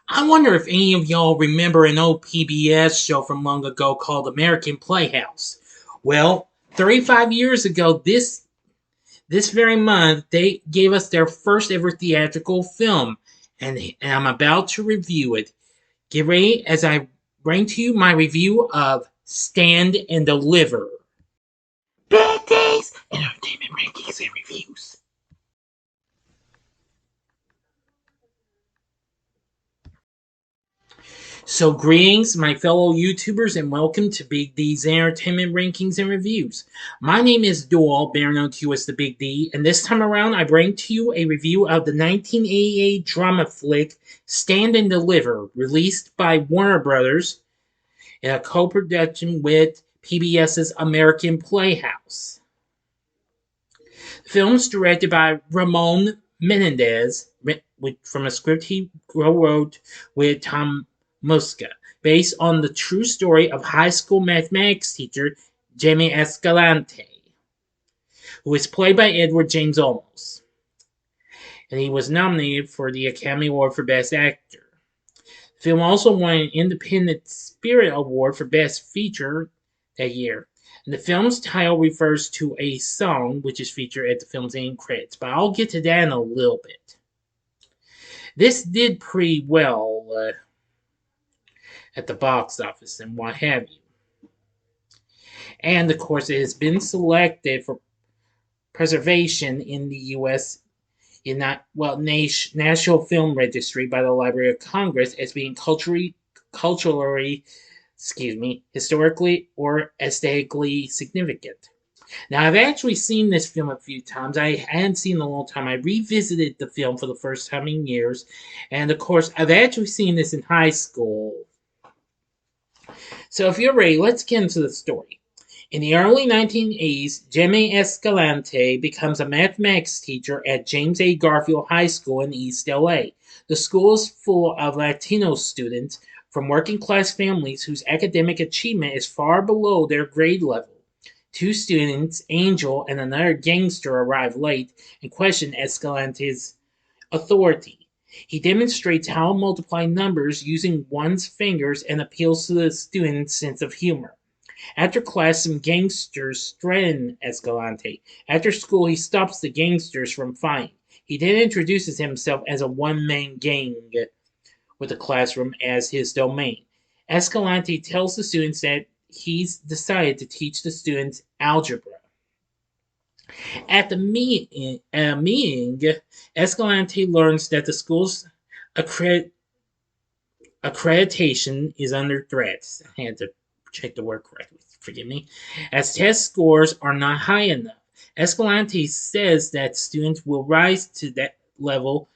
I wonder if any of y'all remember an old PBS show from long ago called American Playhouse. Well, 35 years ago, this very month, they gave us their first ever theatrical film, and I'm about to review it. Get ready as I bring to you my review of Stand and Deliver. Bad Days Entertainment Rankings and Reviews. So, greetings, my fellow YouTubers, and welcome to Big D's Entertainment Rankings and Reviews. My name is Doyle, better known to you as the Big D, and this time around I bring to you a review of the 1988 drama flick Stand and Deliver, released by Warner Brothers in a co-production with PBS's American Playhouse. The film is directed by Ramon Menendez, from a script he wrote with Tom Muska, based on the true story of high school mathematics teacher Jamie Escalante, who is played by Edward James Olmos, and he was nominated for the Academy Award for Best Actor. The film also won an Independent Spirit Award for Best Feature that year. And the film's title refers to a song which is featured at the film's end credits, but I'll get to that in a little bit. This did pretty well at the box office and what have you. And of course, it has been selected for preservation in the U.S. National Film Registry by the Library of Congress as being culturally, historically or aesthetically significant. Now, I've actually seen this film a few times. I hadn't seen it in a long time. I revisited the film for the first time in years, and of course, I've actually seen this in high school. So, if you're ready, let's get into the story. In the early 1980s, Jamie Escalante becomes a mathematics teacher at James A. Garfield High School in East LA. The school is full of Latino students from working class families whose academic achievement is far below their grade level. Two students, Angel and another gangster, arrive late and question Escalante's authority. He demonstrates how to multiply numbers using one's fingers and appeals to the students' sense of humor. After class, some gangsters threaten Escalante. After school, he stops the gangsters from fighting. He then introduces himself as a one-man gang with the classroom as his domain. Escalante tells the students that he's decided to teach the students algebra. At a meeting, Escalante learns that the school's accreditation is under threat. I had to check the word correctly, forgive me, as test scores are not high enough. Escalante says that students will rise to that level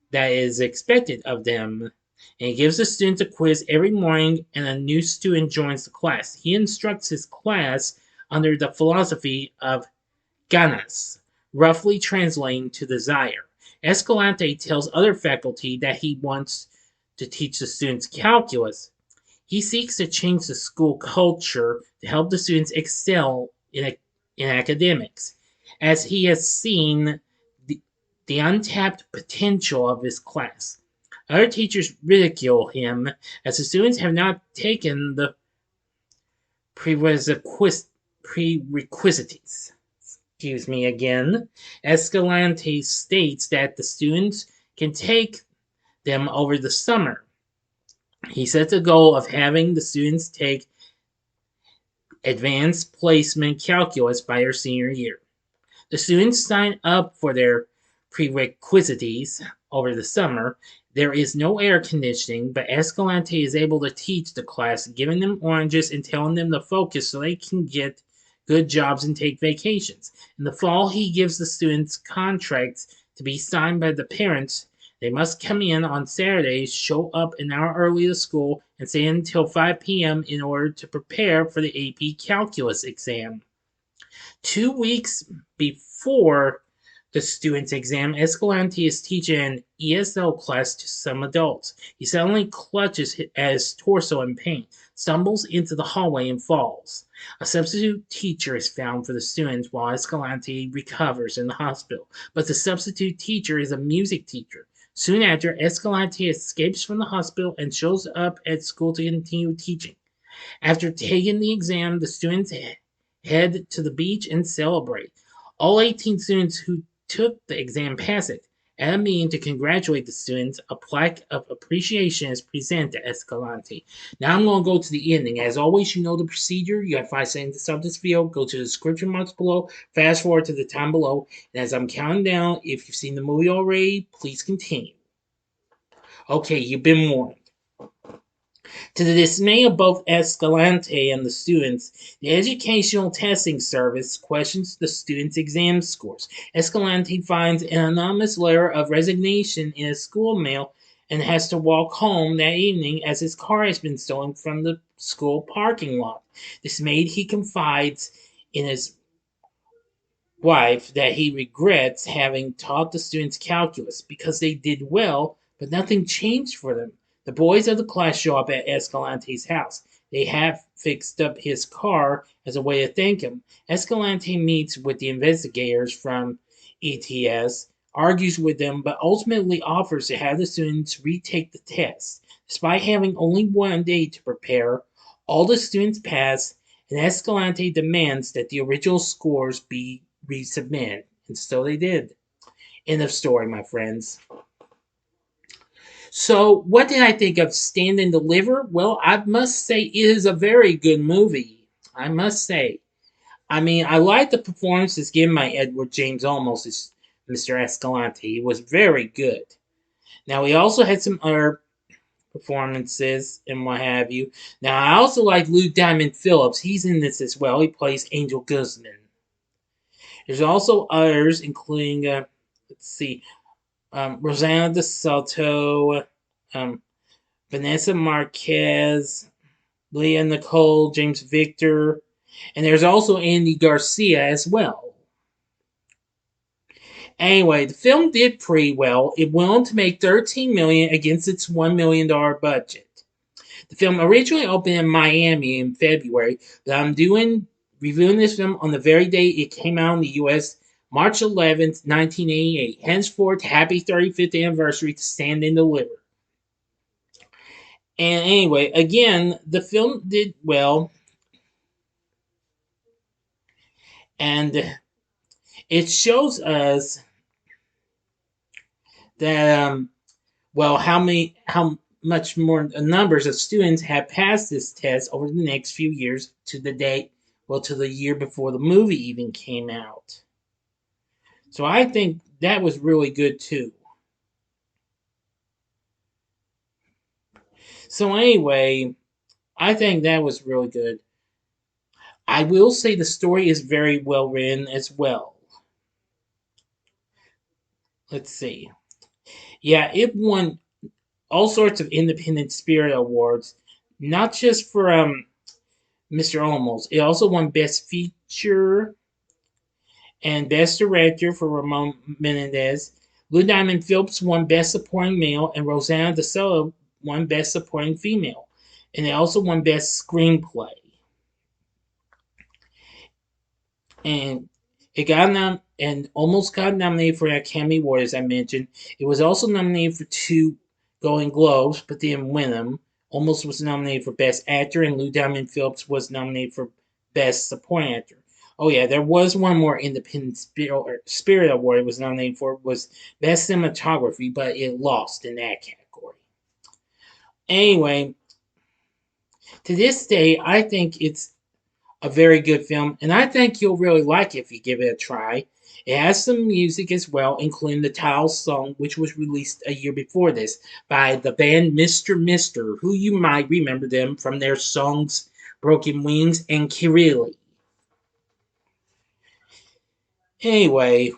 that is expected of them, and he gives the students a quiz every morning and a new student joins the class. He instructs his class under the philosophy of ganas, roughly translating to desire. Escalante tells other faculty that he wants to teach the students calculus. He seeks to change the school culture to help the students excel in academics, as he has seen the untapped potential of his class. Other teachers ridicule him as the students have not taken the prerequisites. Excuse me again. Escalante states that the students can take them over the summer. He sets a goal of having the students take advanced placement calculus by their senior year. The students sign up for their prerequisites over the summer. There is no air conditioning, but Escalante is able to teach the class, giving them oranges and telling them to focus so they can get good jobs and take vacations. In the fall, he gives the students contracts to be signed by the parents. They must come in on Saturdays, show up an hour early to school, and stay until 5 p.m. in order to prepare for the AP Calculus exam. 2 weeks before the student's exam, Escalante is teaching an ESL class to some adults. He suddenly clutches at his torso in pain, stumbles into the hallway, and falls. A substitute teacher is found for the students while Escalante recovers in the hospital, but the substitute teacher is a music teacher. Soon after, Escalante escapes from the hospital and shows up at school to continue teaching. After taking the exam, the students head to the beach and celebrate. All 18 students who took the exam pass it. At a meeting to congratulate the students, a plaque of appreciation is presented to Escalante. Now I'm going to go to the ending. As always, you know the procedure. You have 5 seconds to stop this video. Go to the description marks below. Fast forward to the time below. And as I'm counting down, if you've seen the movie already, please continue. Okay, you've been warned. To the dismay of both Escalante and the students, the Educational Testing Service questions the students' exam scores. Escalante finds an anonymous letter of resignation in his school mail and has to walk home that evening as his car has been stolen from the school parking lot. Dismayed, he confides in his wife that he regrets having taught the students calculus because they did well, but nothing changed for them. The boys of the class show up at Escalante's house. They have fixed up his car as a way to thank him. Escalante meets with the investigators from ETS, argues with them, but ultimately offers to have the students retake the test. Despite having only 1 day to prepare, all the students pass, and Escalante demands that the original scores be resubmitted. And so they did. End of story, my friends. So, what did I think of Stand and Deliver? Well, I must say it is a very good movie. I must say. I mean, I like the performances given by Edward James Olmos as Mr. Escalante. He was very good. Now, he also had some other performances and what have you. Now, I also like Lou Diamond Phillips. He's in this as well. He plays Angel Guzman. There's also others, including, let's see, Rosanna DeSoto, um, Vanessa Marquez, Leah Nicole, James Victor, and there's also Andy Garcia as well. Anyway, the film did pretty well. It went on to make $13 million against its $1 million budget. The film originally opened in Miami in February, but I'm reviewing this film on the very day it came out in the U.S., March 11th, 1988. Henceforth, happy 35th anniversary to Stand and Deliver. And anyway, again, the film did well, and it shows us that how much more numbers of students have passed this test over the next few years to the date, to the year before the movie even came out. So I think that was really good too. So anyway, I think that was really good. I will say the story is very well written as well. Let's see. Yeah, it won all sorts of Independent Spirit Awards, not just for Mr. Olmos. It also won Best Feature and Best Director for Ramon Menendez. Lou Diamond Phillips won Best Supporting Male, and Rosanna DeSoto won Best Supporting Female. And they also won Best Screenplay. And it and almost got nominated for an Academy Award, as I mentioned. It was also nominated for 2 Golden Globes, but didn't win them. Almost was nominated for Best Actor, and Lou Diamond Phillips was nominated for Best Supporting Actor. Oh yeah, there was one more Independent Spirit Award it was nominated for. It was Best Cinematography, but it lost in that category. Anyway, to this day, I think it's a very good film, and I think you'll really like it if you give it a try. It has some music as well, including the title song, which was released a year before this by the band Mr. Mister, who you might remember them from their songs Broken Wings and Kirili. Anyway,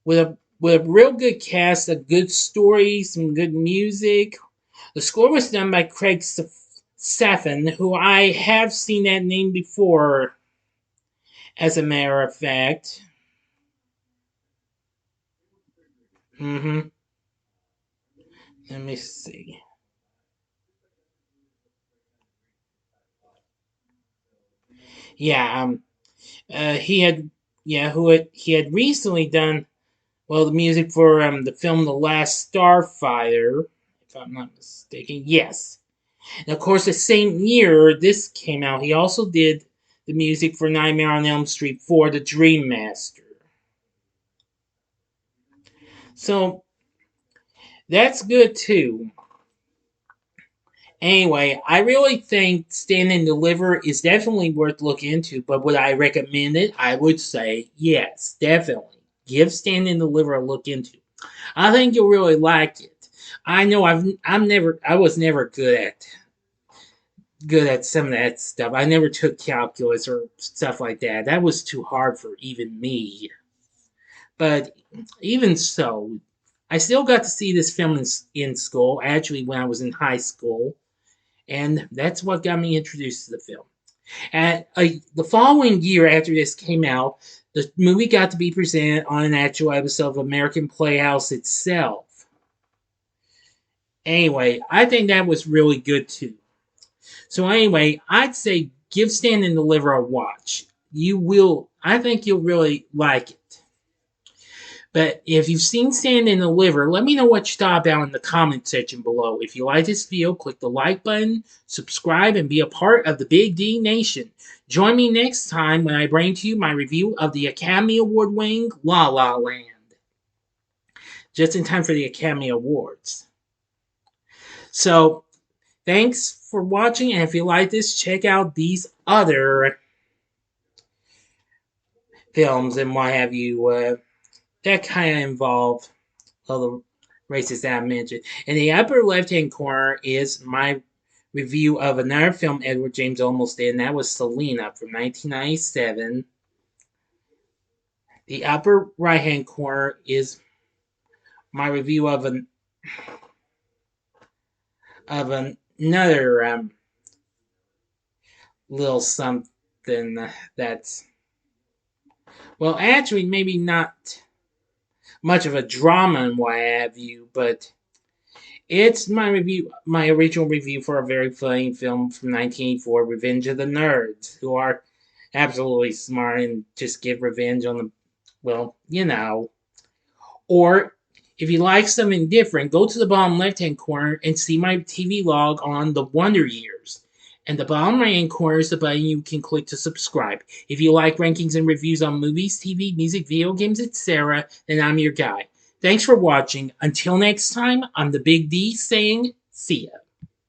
with a real good cast, a good story, some good music. The score was done by Craig Safin, who I have seen that name before, as a matter of fact. Mm-hmm. Let me see. Yeah, he had, he had recently done Well, the music for the film The Last Starfighter, if I'm not mistaken. Yes. And of course, the same year this came out, he also did the music for Nightmare on Elm Street 4, The Dream Master. So that's good too. Anyway, I really think Stand and Deliver is definitely worth looking into, but would I recommend it? I would say yes, definitely. Give Stand and Deliver a look into. I think you'll really like it. I know I was never good at some of that stuff. I never took calculus or stuff like that. That was too hard for even me. But even so, I still got to see this film in school, actually when I was in high school, and that's what got me introduced to the film. The following year after this came out, the movie got to be presented on an actual episode of American Playhouse itself. Anyway, I think that was really good too. So anyway, I'd say give Stand and Deliver a watch. I think you'll really like it. But if you've seen Stand and Deliver, let me know what you thought about in the comment section below. If you like this video, click the like button, subscribe, and be a part of the Big D Nation. Join me next time when I bring to you my review of the Academy Award winning La La Land. Just in time for the Academy Awards. So, thanks for watching, and if you like this, check out these other films and what have you that kind of involve all the races that I mentioned. In the upper left-hand corner is my review of another film Edward James Olmos did, and that was Selena from 1997. The upper right-hand corner is my review of another little something that's, well, actually maybe not much of a drama and what have you, but it's my original review for a very funny film from 1984, Revenge of the Nerds, who are absolutely smart and just get revenge on the, well, you know. Or, if you like something different, go to the bottom left-hand corner and see my TV log on The Wonder Years. And the bottom right-hand corner is the button you can click to subscribe. If you like rankings and reviews on movies, TV, music, video games, etc., then I'm your guy. Thanks for watching. Until next time, I'm the Big D saying, see ya.